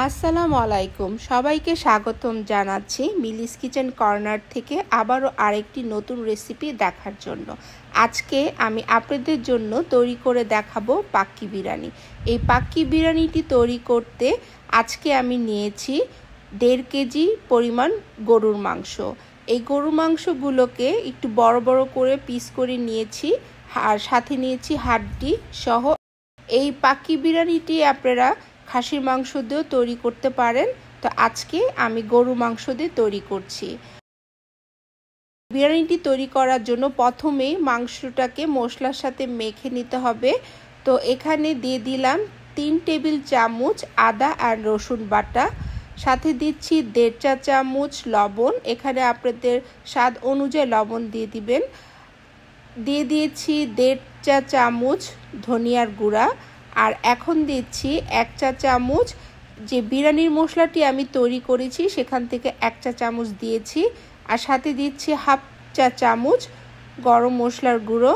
আসসালামু আলাইকুম, সবাইকে স্বাগতম জানাচ্ছি মিলিস কিচেন কর্নার থেকে আবারও আরেকটি নতুন রেসিপি দেখার জন্য। আজকে আমি আপনাদের জন্য তৈরি করে দেখাবো পাক্কি বিরিয়ানি। এই পাক্কি বিরিয়ানিটি তৈরি করতে আজকে আমি নিয়েছি 1.5 কেজি পরিমাণ গরুর মাংস। এই গরুর মাংসগুলোকে একটু বড় বড় করে পিস করে নিয়েছি, আর সাথে নিয়েছি হাড্ডি সহ। এই পাক্কি বিরিয়ানিটি আপনারা খাসির মাংস দিয়েও তৈরি করতে পারেন, তো আজকে আমি গরু মাংস দিয়ে তৈরি করছি। বিরিয়ানিটি তৈরি করার জন্য প্রথমেই মাংসটাকে মশলার সাথে মেখে নিতে হবে। তো এখানে দিয়ে দিলাম 3 টেবিল চামচ আদা আর রসুন বাটা, সাথে দিচ্ছি 1.5 চা চামচ লবণ। এখানে আপনাদের স্বাদ অনুযায়ী লবণ দিয়ে দিবেন। দিয়ে দিয়েছি 1.5 চা চামচ ধনিয়ার গুঁড়া, আর এখন দিচ্ছি 1 চা চামচ যে বিরিয়ানির মশলাটি আমি তৈরি করেছি সেখান থেকে 1 চা চামচ দিয়েছি, আর সাথে দিচ্ছি 1/2 চা চামচ গরম মশলার গুঁড়ো।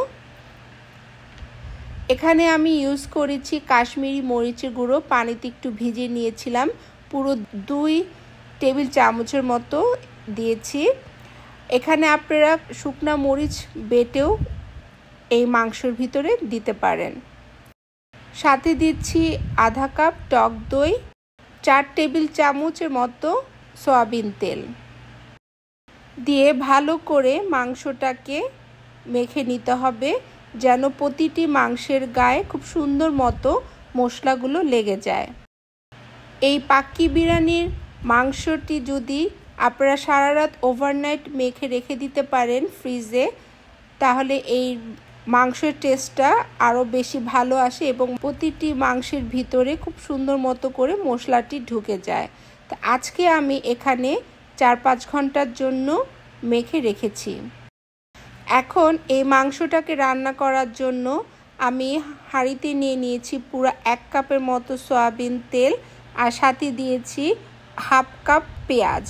এখানে আমি ইউজ করেছি কাশ্মীরি মরিচের গুঁড়ো, পানিতে একটু ভিজিয়ে নিয়েছিলাম, পুরো 2 টেবিল চামচের মতো দিয়েছি। এখানে আপনারা শুকনা মরিচ বেটেও এই মাংসের ভিতরে দিতে পারেন। সাথে দিচ্ছি আধা কাপ টক দই, 4 টেবিল চামচের মতো সয়াবিন তেল দিয়ে ভালো করে মাংসটাকে মেখে নিতে হবে, যেন প্রতিটি মাংসের গায়ে খুব সুন্দর মতো মশলাগুলো লেগে যায়। এই পাক্কি বিরিয়ানির মাংসটি যদি আপনারা সারা রাত ওভারনাইট মেখে রেখে দিতে পারেন ফ্রিজে, তাহলে এই মাংসের টেস্টটা আরও বেশি ভালো আসে এবং প্রতিটি মাংসের ভিতরে খুব সুন্দর মতো করে মশলাটি ঢুকে যায়। তো আজকে আমি এখানে 4-5 ঘন্টার জন্য মেখে রেখেছি। এখন এই মাংসটাকে রান্না করার জন্য আমি হাঁড়িতে নিয়ে নিয়েছি পুরো 1 কাপের মতো সয়াবিন তেল, আর সাথে দিয়েছি 1/2 কাপ পেঁয়াজ।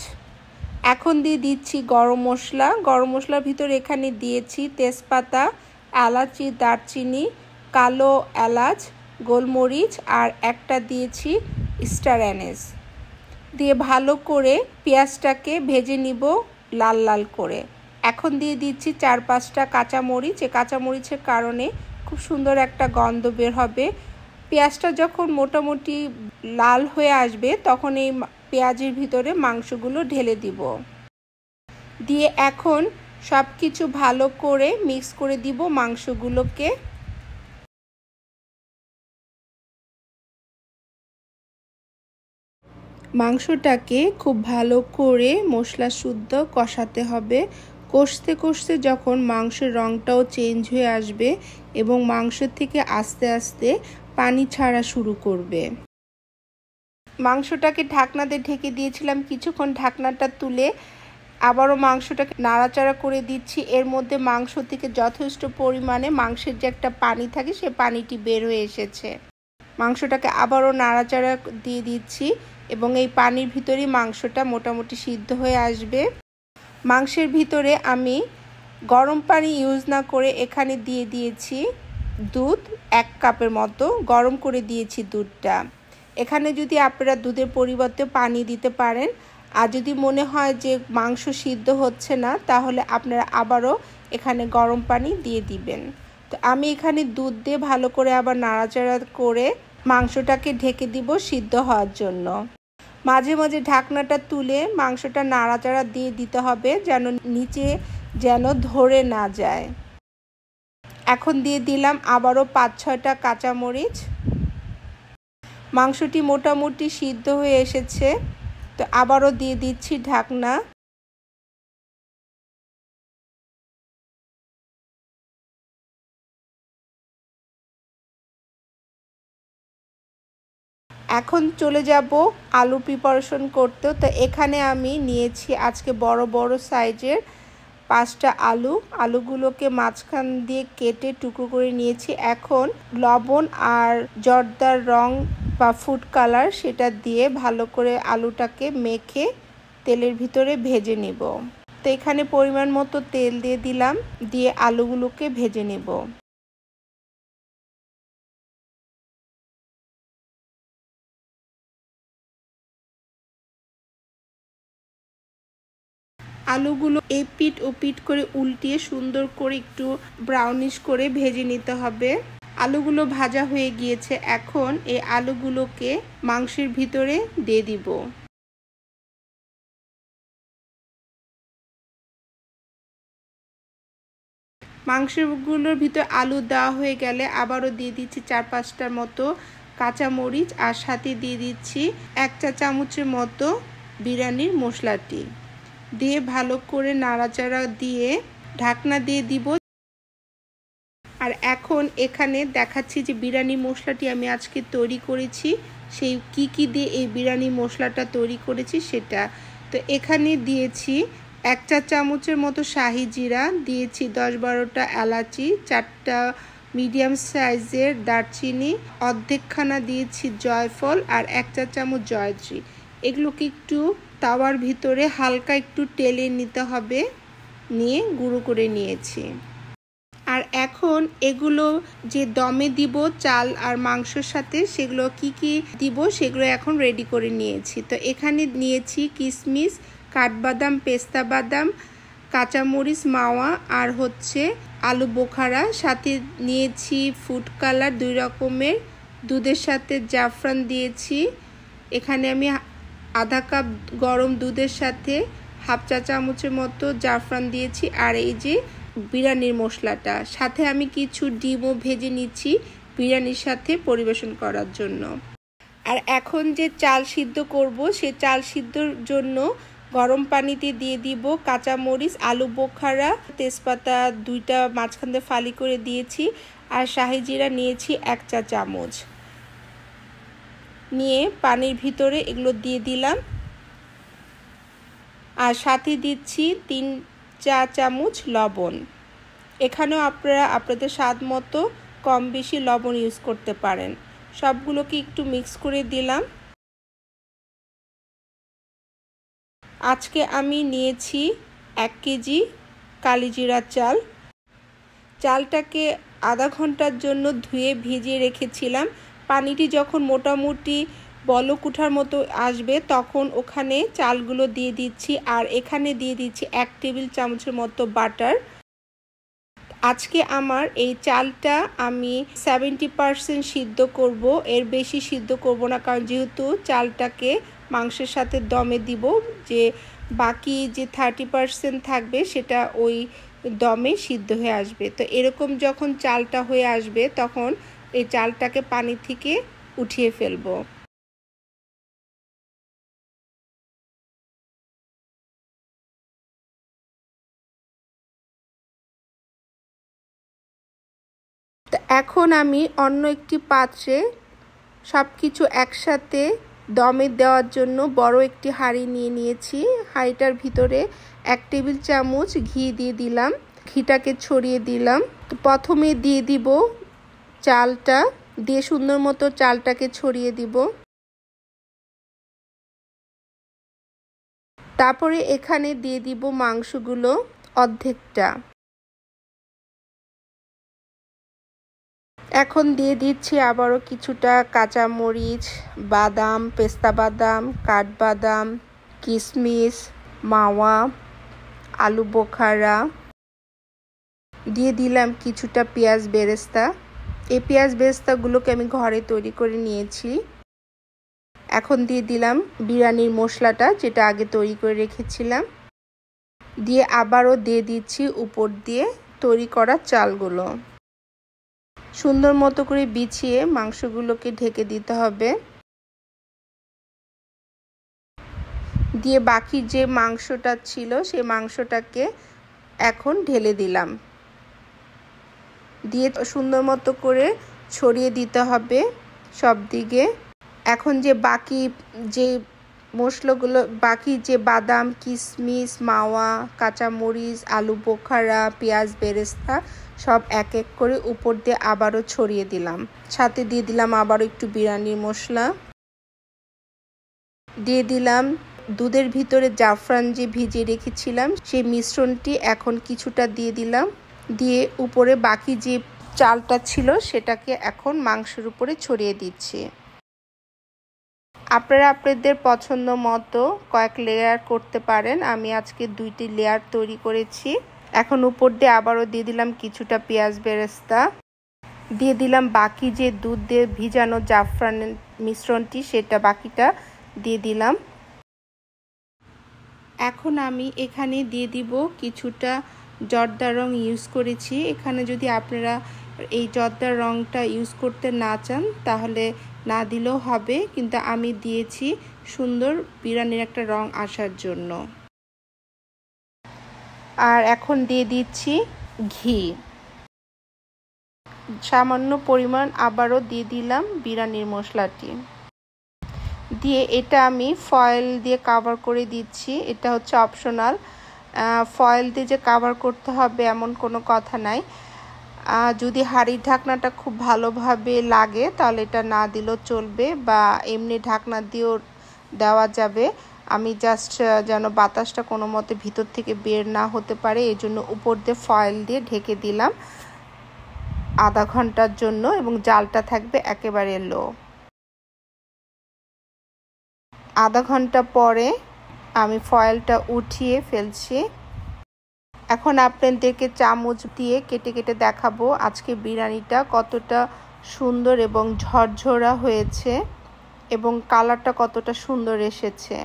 এখন দিয়ে দিচ্ছি গরম মশলা। গরম মশলার ভিতরে এখানে দিয়েছি তেজপাতা, এলাচি, দারচিনি, কালো এলাচ, গোলমরিচ, আর একটা দিয়েছি স্টার অ্যানিস। দিয়ে ভালো করে পেঁয়াজটাকে ভেজে নিব লাল লাল করে। এখন দিয়ে দিচ্ছি 4-5টা কাঁচামরিচ। এই কাঁচামরিচের কারণে খুব সুন্দর একটা গন্ধ বের হবে। পেঁয়াজটা যখন মোটামুটি লাল হয়ে আসবে তখন এই পেঁয়াজের ভিতরে মাংসগুলো ঢেলে দিব। দিয়ে এখন সব কিছু ভালো করে মিক্স করে দিব মাংসগুলোকে। মাংসটাকে খুব ভালো করে মশলা শুদ্ধ কষাতে হবে। কষতে কষতে যখন মাংসের রঙটাও চেঞ্জ হয়ে আসবে এবং মাংসের থেকে আস্তে আস্তে পানি ছাড়া শুরু করবে। মাংসটাকে ঢাকনা দিয়ে ঢেকে দিয়েছিলাম কিছুক্ষণ। ঢাকনাটা তুলে আবারও মাংসটাকে নাড়াচাড়া করে দিচ্ছি। এর মধ্যে মাংস থেকে যথেষ্ট পরিমাণে মাংসের যে একটা পানি থাকে সে পানিটি বের হয়ে এসেছে। মাংসটাকে আবারও নাড়াচাড়া দিয়ে দিচ্ছি এবং এই পানির ভিতরেই মাংসটা মোটামুটি সিদ্ধ হয়ে আসবে। মাংসের ভিতরে আমি গরম পানি ইউজ না করে এখানে দিয়ে দিয়েছি দুধ, 1 কাপের মতো গরম করে দিয়েছি দুধটা। এখানে যদি আপনারা দুধের পরিবর্তে পানি দিতে পারেন, আর যদি মনে হয় যে মাংস সিদ্ধ হচ্ছে না তাহলে আপনারা আবারও এখানে গরম পানি দিয়ে দিবেন। তো আমি এখানে দুধ দিয়ে ভালো করে আবার নাড়াচাড়া করে মাংসটাকে ঢেকে দিব সিদ্ধ হওয়ার জন্য। মাঝে মাঝে ঢাকনাটা তুলে মাংসটা নাড়াচাড়া দিয়ে দিতে হবে যেন নিচে ধরে না যায়। এখন দিয়ে দিলাম আবারও 5-6টা কাঁচামরিচ। মাংসটি মোটামুটি সিদ্ধ হয়ে এসেছে, তো আবারও দিয়ে দিচ্ছি ঢাকনা। এখন চলে যাব আলু প্রিপারেশন করতে। তো এখানে আমি নিয়েছি আজকে বড় বড় সাইজের 5টা আলু। আলুগুলোকে মাঝখান দিয়ে কেটে টুকরো করে নিয়েছি। এখন লবণ আর জর্দার রং বা ফুড কালার সেটা দিয়ে ভালো করে আলুটাকে মেখে তেলের ভিতরে ভেজে নেব। তো এখানে পরিমাণ মতো তেল দিয়ে দিলাম, দিয়ে আলুগুলোকে ভেজে নেব। আলুগুলো এপিট ওপিট করে উল্টিয়ে সুন্দর করে একটু ব্রাউনিশ করে ভেজে নিতে হবে। আলুগুলো ভাজা হয়ে গিয়েছে। এখন এই আলুগুলোকে মাংসের ভিতরে দিয়ে দিব। মাংসগুলোর ভিতর আলু দেওয়া হয়ে গেলে আবারও দিয়ে দিচ্ছি 4-5টার মতো কাঁচামরিচ, আর সাথে দিয়ে দিচ্ছি 1 চা চামচের মতো বিরিয়ানির মশলাটি দিয়ে ভালো করে নাড়াচাড়া দিয়ে ঢাকনা দিয়ে দিব। আর এখন এখানে দেখাচ্ছি যে বিরিয়ানি মশলাটি আমি আজকে তৈরি করেছি, সেই কি দিয়ে এই বিরিয়ানি মশলাটা তৈরি করেছি সেটা। তো এখানে দিয়েছি 1 চা চামচের মতো শাহি জিরা, দিয়েছি 10-12টা এলাচি, 4টা মিডিয়াম সাইজের দারচিনি, অর্ধেকখানা দিয়েছি জয়ফল, আর 1 চা চামচ জয়ত্রী। এগুলোকে একটু তাওয়ার ভিতরে হালকা একটু টেলে নিতে হবে, নিয়ে গুঁড়ো করে নিয়েছি। আর এখন এগুলো যে দমে দিব চাল আর মাংসের সাথে, সেগুলো কি দিব সেগুলো এখন রেডি করে নিয়েছি। তো এখানে নিয়েছি কিশমিশ, কাঠবাদাম, পেস্তা বাদাম, কাঁচামরিচ, মাওয়া, আর হচ্ছে আলু বোখারা। সাথে নিয়েছি ফুড কালার 2 রকমের, দুধের সাথে জাফরান দিয়েছি। এখানে আমি আধা কাপ গরম দুধের সাথে 1/2 চা চামচের মতো জাফরান দিয়েছি। আর এই যে বিরিয়ানির মশলাটা, সাথে আমি কিছু ডিমও ভেজে নিচ্ছি বিরিয়ানির সাথে পরিবেশন করার জন্য। আর এখন যে চাল সিদ্ধ করব, সে চাল সিদ্ধর জন্য গরম পানিতে দিয়ে দিব কাঁচামরিচ, আলু বোখারা, তেজপাতা 2টা মাঝখান দিয়ে ফালি করে দিয়েছি, আর শাহি জিরা নিয়েছি 1 চা চামচ, নিয়ে পানির ভিতরে এগুলো দিয়ে দিলাম। আর সাথে দিচ্ছি 3 চা চামচ লবণ। এখানেও আপনারা আপনাদের স্বাদ মতো কম বেশি লবণ ইউজ করতে পারেন। সবগুলোকে একটু মিক্স করে দিলাম। আজকে আমি নিয়েছি 1 কেজি কালিজিরা চাল। চালটাকে আধা ঘন্টার জন্য ধুয়ে ভিজিয়ে রেখেছিলাম। পানিটি যখন মোটামুটি বলক ওঠার মতো আসবে, তখন ওখানে চালগুলো দিয়ে দিচ্ছি। আর এখানে দিয়ে দিচ্ছি 1 টেবিল চামচের মতো বাটার। আজকে আমার এই চালটা আমি 70% সিদ্ধ করব, এর বেশি সিদ্ধ করব না, কারণ যেহেতু চালটাকে মাংসের সাথে দমে দিব, যে বাকি যে 30% থাকবে সেটা ওই দমে সিদ্ধ হয়ে আসবে। তো এরকম যখন চালটা হয়ে আসবে, তখন এই চালটাকে পানি থেকে উঠিয়ে ফেলবো। তো এখন আমি অন্য একটি পাত্রে সব কিছু একসাথে দমে দেওয়ার জন্য বড় একটি হাঁড়ি নিয়ে নিয়েছি। হাঁড়িটার ভিতরে 1 টেবিল চামচ ঘি দিয়ে দিলাম, ঘিটাকে ছড়িয়ে দিলাম। তো প্রথমে দিয়ে দিব চালটা, দিয়ে সুন্দর মতো চালটাকে ছড়িয়ে দিব। তারপরে এখানে দিয়ে দিব মাংসগুলো অর্ধেকটা। এখন দিয়ে দিচ্ছি আবারও কিছুটা কাঁচামরিচ, বাদাম, পেস্তা বাদাম, কাঠবাদাম, কিশমিশ, মাওয়া, আলু বোখারা, দিয়ে দিলাম কিছুটা পেঁয়াজ বেরেস্তা। এই পেঁয়াজ বেরেস্তাগুলোকে আমি ঘরে তৈরি করে নিয়েছি। এখন দিয়ে দিলাম বিরিয়ানির মশলাটা, যেটা আগে তৈরি করে রেখেছিলাম, দিয়ে আবারও দিয়ে দিচ্ছি উপর দিয়ে তৈরি করা চালগুলো। সুন্দর মতো করে বিছিয়ে মাংসগুলোকে ঢেকে দিতে হবে। দিয়ে বাকি যে মাংসটা ছিল, সেই মাংসটাকে এখন ঢেলে দিলাম, দিয়ে সুন্দর মতো করে ছড়িয়ে দিতে হবে সব দিকে। এখন যে বাকি যে মশলাগুলো, বাকি যে বাদাম, কিশমিশ, মাওয়া, কাঁচামরিচ, আলু বোখারা, পেঁয়াজ বেরেস্তা সব এক এক করে উপর দিয়ে আবারও ছড়িয়ে দিলাম। সাথে দিয়ে দিলাম আবারও একটু বিরিয়ানির মশলা, দিয়ে দিলাম দুধের ভিতরে জাফরান যে ভিজিয়ে রেখেছিলাম, সেই মিশ্রণটি এখন কিছুটা দিয়ে দিলাম। দিয়ে উপরে বাকি যে চালটা ছিল সেটাকে এখন মাংসের উপরে ছড়িয়ে দিচ্ছি। আপনারা আপনাদের পছন্দ মতো কয়েক লেয়ার করতে পারেন। আমি আজকে 2টি লেয়ার তৈরি করেছি। এখন উপর দিয়ে আবারও দিয়ে দিলাম কিছুটা পেঁয়াজ বেরেস্তা, দিয়ে দিলাম বাকি যে দুধ দিয়ে ভিজানো জাফরানের মিশ্রণটি, সেটা বাকিটা দিয়ে দিলাম। এখন আমি এখানে দিয়ে দিব কিছুটা জর্দা রং ইউজ করেছি। এখানে যদি আপনারা এই জর্দার রংটা ইউজ করতে না চান তাহলে না দিলেও হবে, কিন্তু আমি দিয়েছি সুন্দর বিরিয়ানির একটা রং আসার জন্য। আর এখন দিয়ে দিচ্ছি ঘি, সামান্য পরিমাণ আবারও দিয়ে দিলাম বিরিয়ানির মশলাটি দিয়ে এটা আমি ফয়েল দিয়ে কভার করে দিচ্ছি। এটা হচ্ছে অপশনাল, ফয়েল দিয়ে যে কভার করতে হবে এমন কোনো কথা নাই। যদি হাঁড়ির ঢাকনাটা খুব ভালোভাবে লাগে তাহলে এটা না দিলেও চলবে, বা এমনি ঢাকনা দিয়েও দেওয়া যাবে। আমি জাস্ট যেন বাতাসটা কোনো মতে ভিতর থেকে বের না হতে পারে এই জন্য উপর দিয়ে ফয়েল দিয়ে ঢেকে দিলাম আধা ঘন্টার জন্য, এবং জালটা থাকবে একেবারে লো। আধা ঘন্টা পরে আমি ফয়েলটা উঠিয়ে ফেলছি। এখন আপনাদেরকে চামচ দিয়ে কেটে কেটে দেখাবো আজকে বিরিয়ানিটা কতটা সুন্দর এবং ঝরঝরা হয়েছে এবং কালারটা কতটা সুন্দর এসেছে।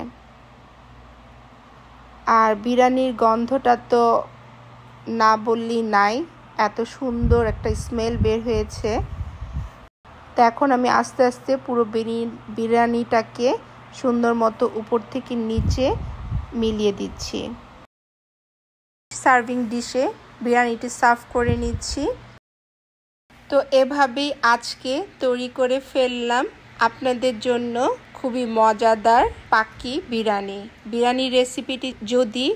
আর বিরিয়ানির গন্ধটা তো না বললেই নাই, এত সুন্দর একটা স্মেল বের হয়েছে। তো এখন আমি আস্তে আস্তে পুরো বিরিয়ানিটাকে সুন্দর মতো উপর থেকে নিচে মিলিয়ে দিচ্ছি। সার্ভিং ডিশে বিরিয়ানিটি সার্ভ করে নিচ্ছি। তো এভাবেই আজকে তৈরি করে ফেললাম আপনাদের জন্য খুবই মজাদার পাকি বিরিয়ানি রেসিপিটি যদি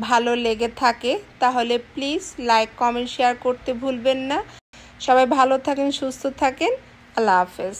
ভালো লেগে থাকে তাহলে প্লিজ লাইক কমেন্ট শেয়ার করতে ভুলবেন না। সবাই ভালো থাকেন, সুস্থ থাকেন। আল্লাহ হাফেজ।